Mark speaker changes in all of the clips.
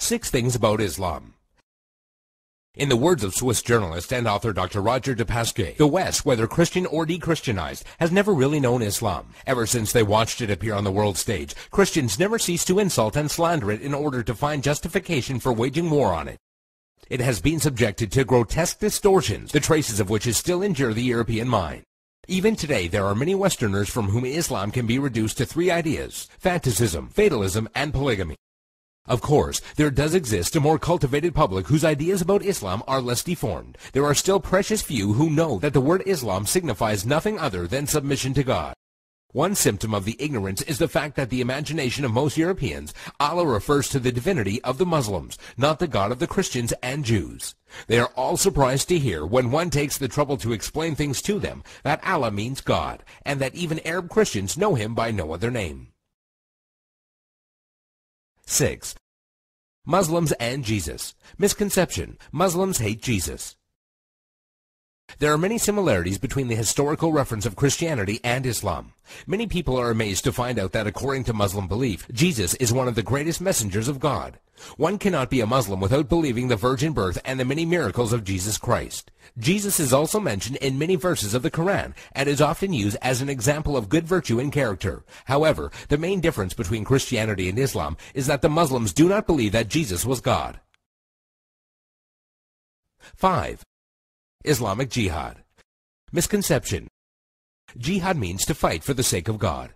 Speaker 1: 6 Things About Islam. In the words of Swiss journalist and author Dr. Roger de Pasquet, the West, whether Christian or de-Christianized, has never really known Islam. Ever since they watched it appear on the world stage, Christians never cease to insult and slander it in order to find justification for waging war on it. It has been subjected to grotesque distortions, the traces of which still injure the European mind. Even today, there are many Westerners from whom Islam can be reduced to 3 ideas: fanaticism, fatalism, and polygamy. Of course, there does exist a more cultivated public whose ideas about Islam are less deformed. There are still precious few who know that the word Islam signifies nothing other than submission to God. One symptom of the ignorance is the fact that the imagination of most Europeans, Allah refers to the divinity of the Muslims, not the God of the Christians and Jews. They are all surprised to hear, when one takes the trouble to explain things to them, that Allah means God, and that even Arab Christians know him by no other name. 6. Muslims and Jesus. Misconception: Muslims hate Jesus. There are many similarities between the historical reference of Christianity and Islam. Many people are amazed to find out that according to Muslim belief, Jesus is one of the greatest messengers of God. One cannot be a Muslim without believing the virgin birth and the many miracles of Jesus Christ. Jesus is also mentioned in many verses of the Quran and is often used as an example of good virtue and character. However, the main difference between Christianity and Islam is that the Muslims do not believe that Jesus was God. 5. Islamic Jihad. Misconception: Jihad means to fight for the sake of God.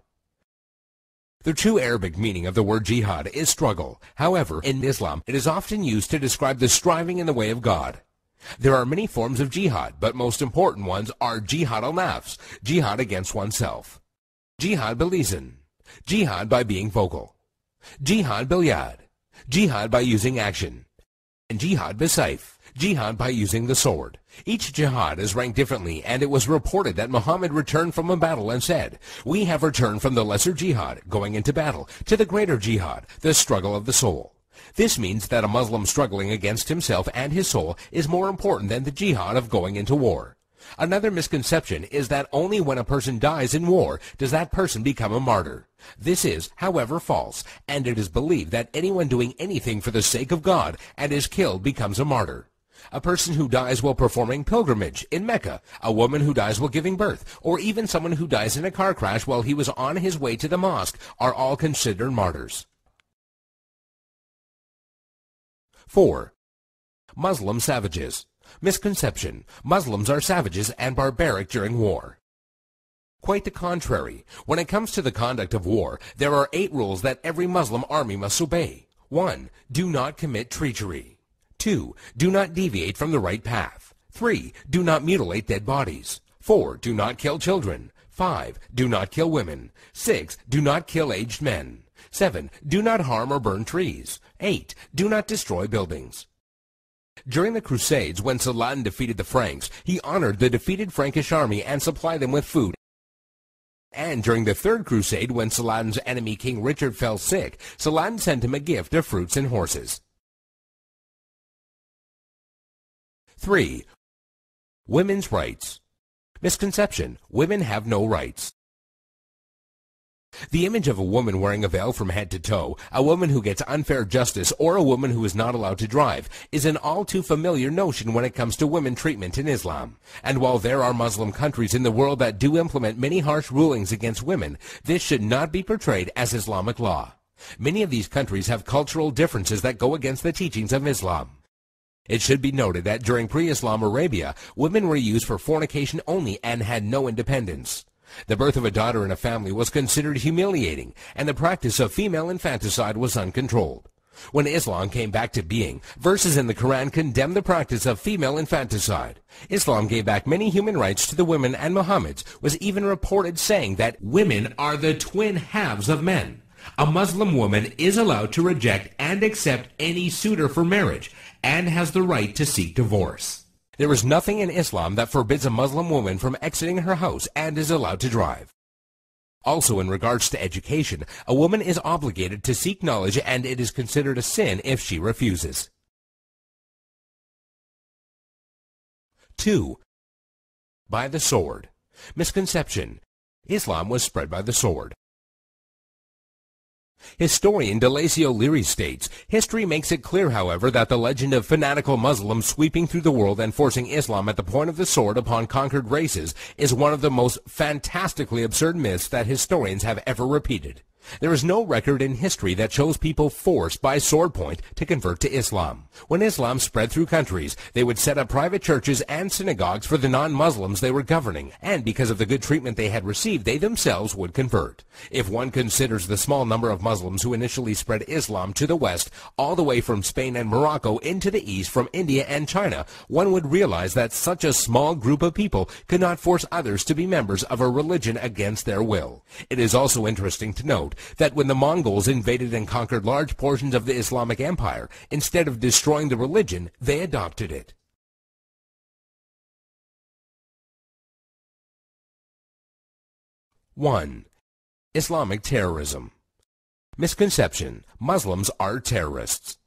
Speaker 1: The true Arabic meaning of the word jihad is struggle. However, in Islam, it is often used to describe the striving in the way of God. There are many forms of jihad, but most important ones are jihad al-nafs, jihad against oneself, jihad bil-lisan, jihad by being vocal, jihad bil-yad, jihad by using action, and jihad bis-sayf, jihad by using the sword. Each jihad is ranked differently, and it was reported that Muhammad returned from a battle and said, "We have returned from the lesser jihad, going into battle, to the greater jihad, the struggle of the soul." This means that a Muslim struggling against himself and his soul is more important than the jihad of going into war. Another misconception is that only when a person dies in war does that person become a martyr. This is, however, false, and it is believed that anyone doing anything for the sake of God and is killed becomes a martyr. A person who dies while performing pilgrimage in Mecca, a woman who dies while giving birth, or even someone who dies in a car crash while he was on his way to the mosque are all considered martyrs. 4. Muslim savages. Misconception: Muslims are savages and barbaric during war. Quite the contrary. When it comes to the conduct of war, there are 8 rules that every Muslim army must obey. 1. Do not commit treachery. 2. Do not deviate from the right path. 3. Do not mutilate dead bodies. 4. Do not kill children. 5. Do not kill women. 6. Do not kill aged men. 7. Do not harm or burn trees. 8. Do not destroy buildings. During the Crusades, when Saladin defeated the Franks, he honored the defeated Frankish army and supplied them with food. And during the Third Crusade, when Saladin's enemy King Richard fell sick, Saladin sent him a gift of fruits and horses. 3. Women's rights. Misconception: Women have no rights. The image of a woman wearing a veil from head to toe, a woman who gets unfair justice, or a woman who is not allowed to drive is an all too familiar notion when it comes to women treatment in Islam. And while there are Muslim countries in the world that do implement many harsh rulings against women, this should not be portrayed as Islamic law. Many of these countries have cultural differences that go against the teachings of Islam. It should be noted that during pre-Islam Arabia, women were used for fornication only and had no independence. The birth of a daughter in a family was considered humiliating, and the practice of female infanticide was uncontrolled. When Islam came back to being, verses in the Quran condemned the practice of female infanticide. Islam gave back many human rights to the women, and Muhammad was even reported saying that women are the twin halves of men. A Muslim woman is allowed to reject and accept any suitor for marriage, and has the right to seek divorce. There is nothing in Islam that forbids a Muslim woman from exiting her house and is allowed to drive. Also, in regards to education, a woman is obligated to seek knowledge, and it is considered a sin if she refuses. 2. By the sword. Misconception: Islam was spread by the sword. Historian Delasio Leary states, history makes it clear, however, that the legend of fanatical Muslims sweeping through the world and forcing Islam at the point of the sword upon conquered races is one of the most fantastically absurd myths that historians have ever repeated. There is no record in history that shows people forced by sword point to convert to Islam. When Islam spread through countries, they would set up private churches and synagogues for the non-Muslims they were governing, and because of the good treatment they had received, they themselves would convert. If one considers the small number of Muslims who initially spread Islam to the West, all the way from Spain and Morocco into the East from India and China, one would realize that such a small group of people could not force others to be members of a religion against their will. It is also interesting to note that when the Mongols invaded and conquered large portions of the Islamic Empire, instead of destroying the religion, they adopted it. One. Islamic terrorism. Misconception: Muslims are terrorists.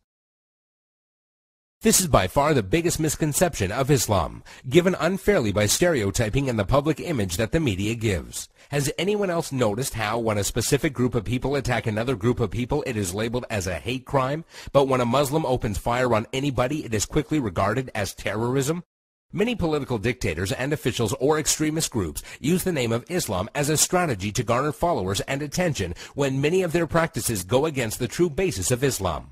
Speaker 1: This is by far the biggest misconception of Islam, given unfairly by stereotyping and the public image that the media gives. Has anyone else noticed how when a specific group of people attack another group of people, it is labeled as a hate crime, but when a Muslim opens fire on anybody, it is quickly regarded as terrorism? Many political dictators and officials or extremist groups use the name of Islam as a strategy to garner followers and attention when many of their practices go against the true basis of Islam.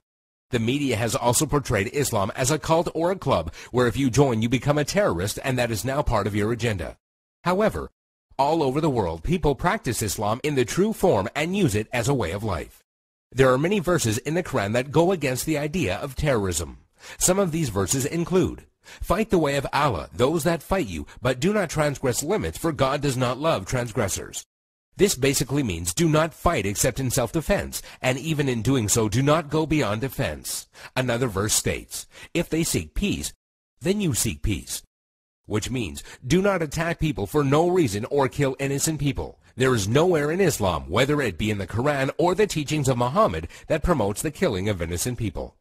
Speaker 1: The media has also portrayed Islam as a cult or a club where if you join you become a terrorist, and that is now part of your agenda. However, all over the world people practice Islam in the true form and use it as a way of life. There are many verses in the Quran that go against the idea of terrorism. Some of these verses include, "Fight the way of Allah, those that fight you, but do not transgress limits, for God does not love transgressors." This basically means do not fight except in self-defense, and even in doing so, do not go beyond defense. Another verse states, "If they seek peace, then you seek peace," which means do not attack people for no reason or kill innocent people. There is nowhere in Islam, whether it be in the Quran or the teachings of Muhammad, that promotes the killing of innocent people.